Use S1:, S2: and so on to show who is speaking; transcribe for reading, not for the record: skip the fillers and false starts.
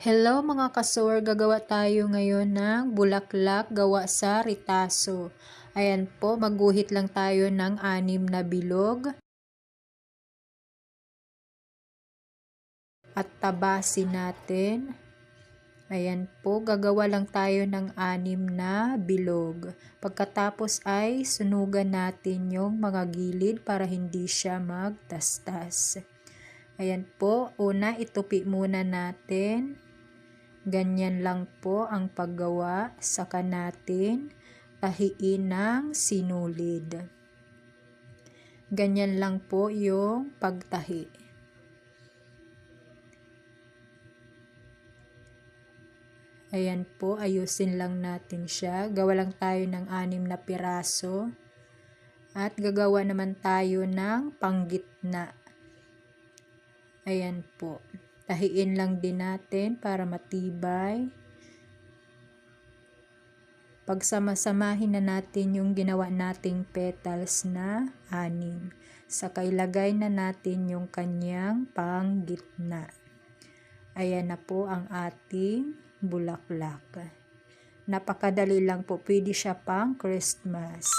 S1: Hello mga kasor, gagawa tayo ngayon ng bulaklak gawa sa ritaso. Ayan po, magguhit lang tayo ng 6 na bilog. At tabasin natin. Ayan po, gagawa lang tayo ng 6 na bilog. Pagkatapos ay sunugan natin yung mga gilid para hindi siya magtastas. Ayan po, una itupi muna natin. Ganyan lang po ang paggawa, saka natin tahiin ng sinulid. Ganyan lang po yung pagtahi. Ayan po, ayusin lang natin siya. Gawa lang tayo ng 6 na piraso. At gagawa naman tayo ng panggitna. Ayan po. Tahiin lang din natin para matibay. Pagsama-samahin na natin yung ginawa nating petals na 6. Saka ilagay na natin yung kanyang panggitna. Ayan na po ang ating bulaklak. Napakadali lang po. Pwede siya pang Christmas.